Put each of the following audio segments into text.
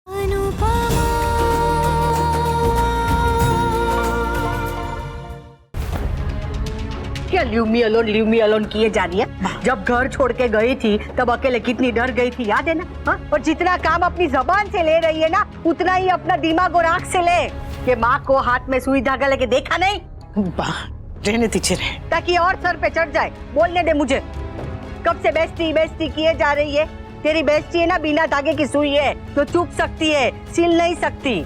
क्या leave me alone किए जा रही है? जब घर छोड़ के गई थी तब अकेले कितनी डर गई थी, याद है ना? हाँ? और जितना काम अपनी जबान से ले रही है ना, उतना ही अपना दिमाग और आंख से ले। कि माँ को हाथ में सुई धागा लेके देखा नहीं? रहने दीजिए रहे। ताकि और सर पे चढ़ जाए। बोलने दे मुझे। कब से बेइज्जती किए जा रही है? तेरी बेइज्जती है ना, बिना धागे की सुई है तो चुप सकती है, सिल नहीं सकती।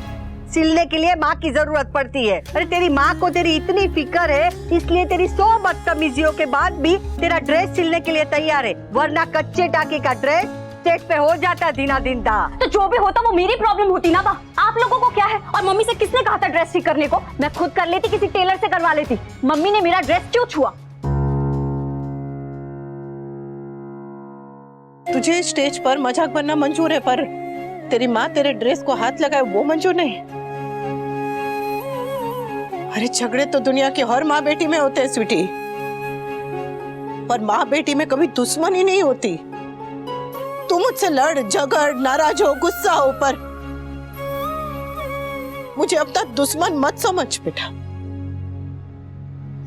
सिलने के लिए माँ की जरूरत पड़ती है। अरे तेरी माँ को तेरी इतनी फिक्र है, इसलिए तेरी 100 बदतमीजियों के बाद भी तेरा ड्रेस सिलने के लिए तैयार है, वरना कच्चे टाके का ड्रेस स्टेज पे हो जाता दिना दिन था। तो जो भी होता वो मेरी प्रॉब्लम होती ना। आप लोगों को क्या है? और मम्मी से किसने कहा था ड्रेस ठीक करने को? मैं खुद कर लेती, किसी टेलर से करवा लेती। मम्मी ने मेरा ड्रेस क्यों छुआ? तुझे स्टेज पर मजाक बनना मंजूर है, पर तेरी माँ तेरे ड्रेस को हाथ लगाए वो मंजूर नहीं। अरे झगड़े तो दुनिया की हर माँ बेटी में होते हैं स्वीटी, पर माँ बेटी में कभी दुश्मनी नहीं होती। तू मुझसे लड़ झगड़ नाराज हो गुस्सा हो, पर मुझे अब तक दुश्मन मत समझ बेटा।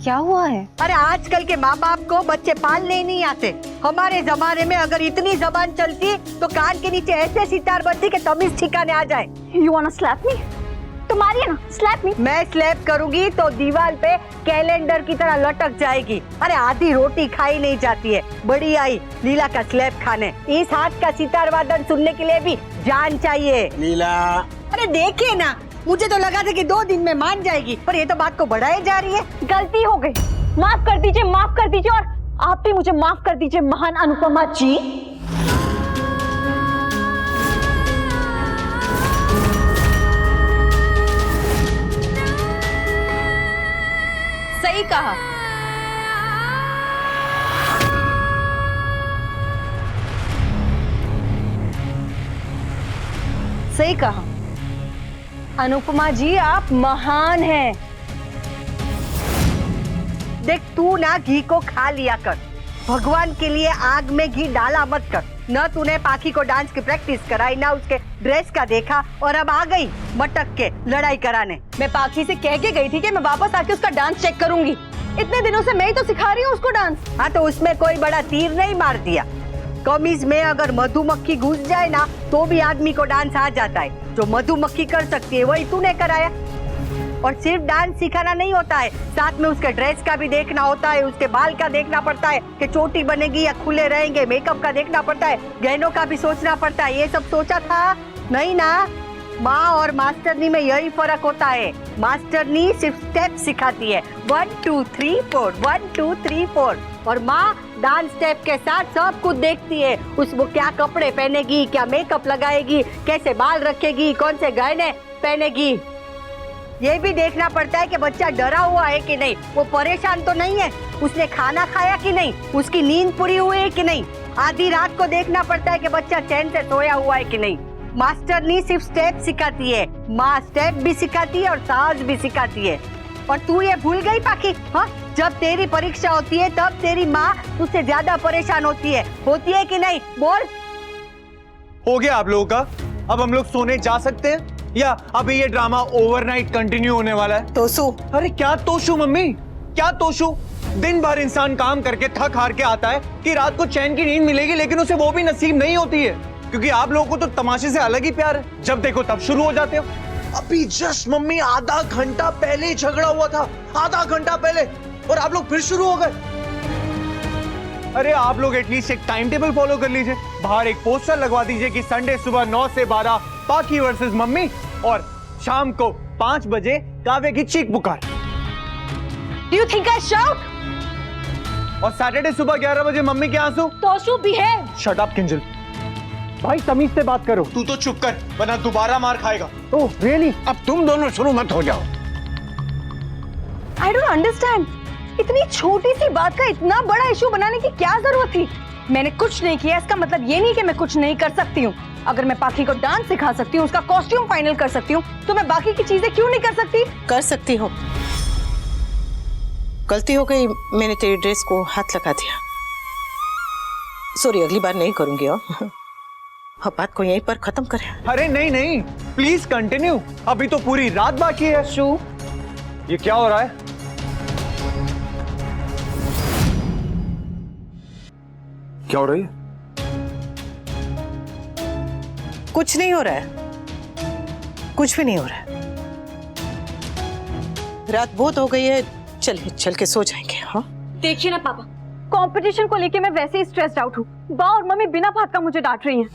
क्या हुआ है? अरे आजकल के माँ बाप को बच्चे पालने ही नहीं आते। हमारे जमाने में अगर इतनी जबान चलती तो कान के नीचे ऐसे सितार बनती कि तमीज ठिकाने आ जाए। You wanna slap me? तो मारिए ना, स्लैप मी। मैं स्लैप करूंगी तो दीवार पे कैलेंडर की तरह लटक जाएगी। अरे आधी रोटी खाई नहीं जाती है, बड़ी आई लीला का स्लैप खाने। इस हाथ का सितार वादन सुनने के लिए भी जान चाहिए। लीला, अरे देखिए ना, मुझे तो लगा था कि 2 दिन में मान जाएगी, पर ये तो बात को बढ़ाई जा रही है। गलती हो गई, माफ कर दीजिए, माफ कर दीजिए। और आप भी मुझे माफ कर दीजिए महान अनुपमा जी। सही कहा। सही कहा अनुपमा जी, आप महान हैं। देख तू ना घी को खा लिया कर, भगवान के लिए आग में घी डाला मत कर। न तूने पाखी को डांस की प्रैक्टिस कराई, ना उसके ड्रेस का देखा, और अब आ गई मटक के लड़ाई कराने। मैं पाखी से कह के गई थी कि मैं वापस आके उसका डांस चेक करूंगी। इतने दिनों से मैं ही तो सिखा रही हूँ उसको डांस। हाँ तो उसमें कोई बड़ा तीर नहीं मार दिया। कमीज में अगर मधुमक्खी घुस जाए ना तो भी आदमी को डांस आ जाता है। जो मधुमक्खी कर सकती है वही तूने कराया। और सिर्फ डांस सिखाना नहीं होता है, साथ में उसके ड्रेस का भी देखना होता है, उसके बाल का देखना पड़ता है कि चोटी बनेगी या खुले रहेंगे, मेकअप का देखना पड़ता है, गहनों का भी सोचना पड़ता है। ये सब सोचा था नहीं ना? माँ और मास्टरनी में यही फर्क होता है। मास्टरनी सिर्फ स्टेप सिखाती है, 1 2 3 4 1 2 3 4, और माँ डांस स्टेप के साथ सब कुछ देखती है। उसको क्या कपड़े पहनेगी, क्या मेकअप लगाएगी, कैसे बाल रखेगी, कौन से गहने पहनेगी, ये भी देखना पड़ता है कि बच्चा डरा हुआ है कि नहीं, वो परेशान तो नहीं है, उसने खाना खाया कि नहीं, उसकी नींद पूरी हुई है कि नहीं। आधी रात को देखना पड़ता है कि बच्चा चैन से सोया हुआ है कि नहीं। मास्टरनी सिर्फ स्टेप सिखाती है, माँ स्टेप भी सिखाती है और साज भी सिखाती है। और तू ये भूल गई पाखी? हाँ, जब तेरी परीक्षा होती है तब तेरी माँ तुझसे ज्यादा परेशान होती है कि नहीं? बोल। हो गया आप लोगों का? अब हम लोग सोने जा सकते हैं या अभी ये ड्रामा ओवरनाइट कंटिन्यू होने वाला है? तोसू, अरे क्या तोशू मम्मी, क्या तोशू? दिन भर इंसान काम करके थक हार के आता है कि रात को चैन की नींद मिलेगी, लेकिन उसे वो भी नसीब नहीं होती है, क्योंकि आप लोगों को तो तमाशे से अलग ही प्यार है। जब देखो तब शुरू हो जाते हो। अभी जस्ट मम्मी आधा घंटा पहले ही झगड़ा हुआ था, आधा घंटा पहले, और आप लोग फिर शुरू हो गए। अरे आप लोग एटलीस्ट एक टाइम टेबल फॉलो कर लीजिए। बाहर एक पोस्टर लगवा दीजिए कि संडे सुबह 9 से 12 पाखी वर्सेस मम्मी, और शाम को 5 बजे काव्य की चीख पुकार। Do you think I shout? और सैटरडे सुबह 11 बजे मम्मी के आंसू। Toshu behave. Shut up Kinjal, भाई तमीज से बात करो। तू तो चुप कर, वरना दोबारा मार खाएगा। Oh really? अब तुम दोनों शुरू मत हो जाओ। I don't understand. इतनी छोटी सी बात का इतना बड़ा इशू बनाने की क्या जरूरत थी? मैंने कुछ नहीं किया, इसका मतलब ये नहीं कि मैं कुछ नहीं कर सकती हूँ। अगर मैं पाखी को डांस सिखा सकती हूँ, उसका कॉस्ट्यूम फाइनल कर सकती हूँ, तो मैं बाकी की चीजें क्यों नहीं कर सकती? कर सकती हो। गलती हो गई, मैंने तेरी ड्रेस को हाथ लगा दिया। सॉरी, अगली बार नहीं करूंगी। अब बात को यहीं पर खत्म करें। अरे नहीं नहीं, प्लीज कंटिन्यू, अभी तो पूरी रात बाकी है। शू, ये क्या हो रहा है? क्या हो रही है? कुछ नहीं हो रहा है, कुछ भी नहीं हो रहा है। रात बहुत हो गई है, चलिए चल के सो जाएंगे। हाँ देखिए ना पापा, कंपटीशन को लेके मैं वैसे ही स्ट्रेस्ड आउट हूँ। बा और मम्मी बिना बात का मुझे डांट रही हैं।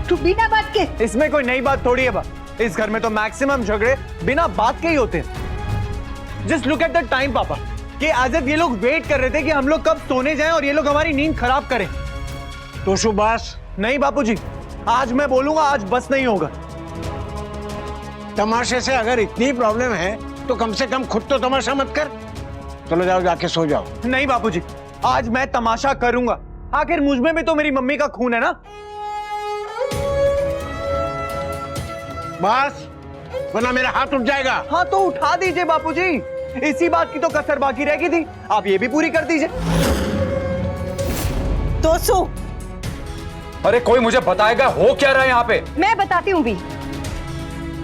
तू बिना बात के? इसमें कोई नई बात थोड़ी है बा। इस घर में तो मैक्सिमम झगड़े बिना बात के ही होते हैं। Just look at the time पापा, कि आज ये लोग वेट कर रहे थे कि हम लोग कब सोने जाएं और ये लोग हमारी नींद खराब करें। तो सुभाष, नहीं बापूजी, आज मैं बोलूंगा, आज बस नहीं होगा। तमाशे से अगर इतनी प्रॉब्लम है तो कम से कम खुद तो तमाशा मत कर। चलो जाओ, जाके सो जाओ। नहीं बापूजी, आज मैं तमाशा करूंगा। आखिर मुझ में भी तो मेरी मम्मी का खून है ना। बस, वरना मेरा हाथ उठ जाएगा। हाँ तो उठा दीजिए बापूजी, इसी बात की तो कसर बाकी रह गई थी, आप ये भी पूरी कर दीजिए। तो सो। अरे कोई मुझे बताएगा हो क्या रहा है यहाँ पे? मैं बताती हूँ भी।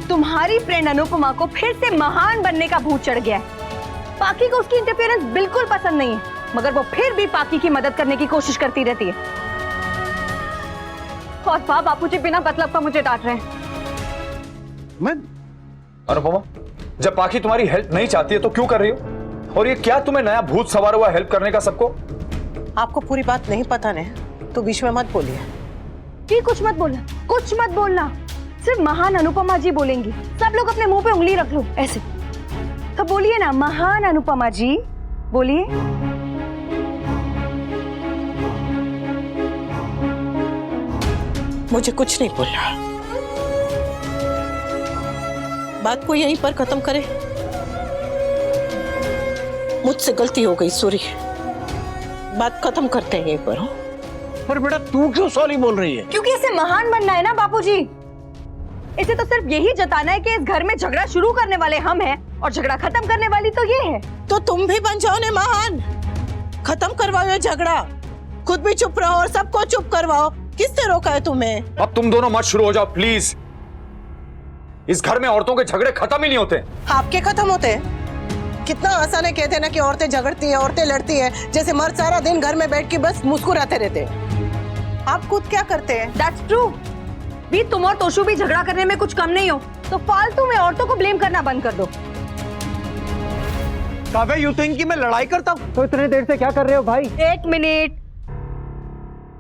तुम्हारी फ्रेंड अनुपमा को फिर से महान बनने का भूत चढ़ गया है। पाकी को उसकी इंटरफेरेंस बिल्कुल पसंद नहीं है, मगर वो फिर भी पाकी की मदद करने की कोशिश करती रहती है। और बापूजी बिना मतलब का मुझे डांट रहे हैं। मैं अनुपमा, जब पाखी तुम्हारी हेल्प नहीं चाहती है तो क्यों कर रही हो? और ये क्या तुम्हें नया भूत सवार हुआ हेल्प करने का सबको? आपको पूरी बात नहीं पता ने, तो बीच में मत बोलिए। कि कुछ मत बोलना, कुछ मत बोलना। सिर्फ महान अनुपमा जी बोलेंगी। सब लोग अपने मुंह पे उंगली रख लो ऐसे। तो बोलिए ना, महान अनुपमा जी, बोलिए। मुझे कुछ नहीं बोलना। बात को यहीं पर खत्म करें। मुझसे गलती हो गई, सॉरी। बात खत्म करते हैं यहीं पर। हो? पर बेटा तू क्यों सॉरी बोल रही है? क्योंकि इसे महान बनना है ना बापूजी। इसे तो सिर्फ यही जताना है कि इस घर में झगड़ा शुरू करने वाले हम हैं और झगड़ा खत्म करने वाली तो ये है। तो तुम भी बन जाओ ने महान। खत्म करवाओ ये झगड़ा। खुद भी चुप रहो और सबको चुप करवाओ। किसने रोका है तुम्हें? अब तुम दोनों मत शुरू हो जाओ प्लीज। इस घर में औरतों के झगड़े खत्म ही नहीं होते। आपके खत्म होते हैं? कितना आसान है कहते ना कि औरतें झगड़ती हैं, औरतें लड़ती हैं, जैसे मर्द सारा दिन घर में बैठ के बस मुस्कुराते रहते हैं। आप खुद क्या करते हैं? That's true। भी तुम और तोशु भी झगड़ा करने में कुछ कम नहीं हो, तो फालतू में औरतों को ब्लेम करना बंद कर दो। काव्या, यू थिंक कि मैं लड़ाई करता हूँ? तो इतने देर से क्या कर रहे हो भाई? एक मिनट,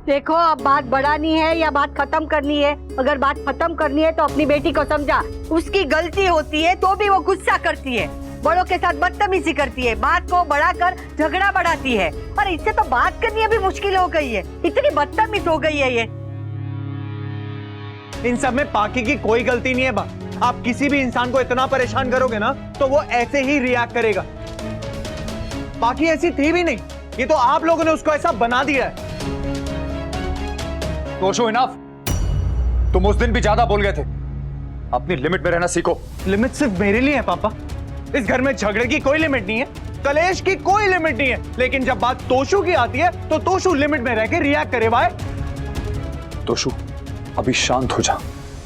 देखो अब बात बढ़ानी है या बात खत्म करनी है? अगर बात खत्म करनी है तो अपनी बेटी को समझा। उसकी गलती होती है तो भी वो गुस्सा करती है, बड़ों के साथ बदतमीजी करती है, बात को बढ़ाकर झगड़ा बढ़ाती है। और इससे तो बात करनी अभी मुश्किल हो गई है, इतनी बदतमीज हो गई है ये। इन सब में पाकी की कोई गलती नहीं है बा। आप किसी भी इंसान को इतना परेशान करोगे ना तो वो ऐसे ही रिएक्ट करेगा। पाकी ऐसी थी भी नहीं, ये तो आप लोगों ने उसको ऐसा बना दिया है। तोशु, इनफ। तुम उस दिन भी ज्यादा बोल गए थे। अपनी लिमिट में रहना सीखो। लिमिट सिर्फ मेरे लिए है पापा। इस घर में झगड़े की कोई लिमिट नहीं है, कलेश की कोई लिमिट नहीं है, लेकिन जब बात तोशु की आती है तो तोशु लिमिट में रह के रिएक्ट करे। वाय तोशु, अभी शांत हो जा।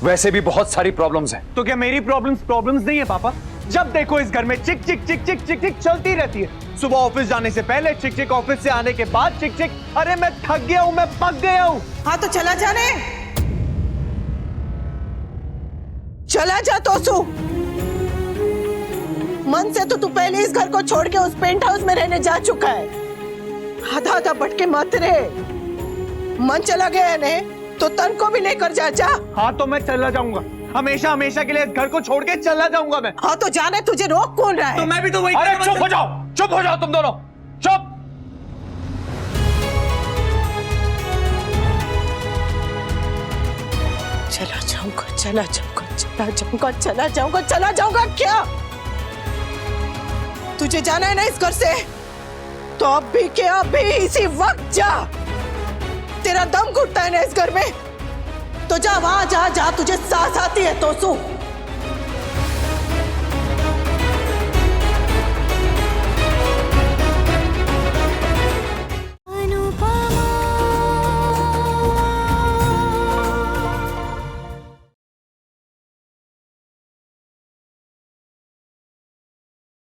वैसे भी बहुत सारी प्रॉब्लम्स हैं। तो क्या मेरी प्रॉब्लम्स नहीं है पापा? जब देखो इस घर में चिक चिक चिक चिक चिक चिक चलती रहती है। सुबह ऑफिस जाने से पहले चिक चिक, ऑफिस से आने के बाद चिक चिक। अरे मैं थक गया हूं, मैं पक गया हूं। हाँ तो चला जाने, चला जा तोसु। मन से तो तू पहले इस घर को छोड़ के उस पेंट हाउस में रहने जा चुका है। आधा आधा भटके मत रहे। मन चला गया है ने तो तन को भी लेकर जा। जा। हाँ तो मैं चला जाऊंगा, हमेशा हमेशा के लिए इस घर को छोड़ के चला जाऊंगा मैं। हाँ तो जाने, तुझे रोक कौन रहा है? तो मैं भी तो वही। अरे चुप हो जाओ, चुप हो जाओ तुम दोनों, चुप। चला जाऊंगा, चला जाऊंगा, चला जाऊंगा, चला जाऊंगा, चला जाऊंगा। क्या तुझे जाना है ना इस घर से? तो अभी के अभी इसी वक्त जा। तेरा दम घुटता है ना इस घर में, तो जा वहां जा, जा तुझे सांस आती है तोसु।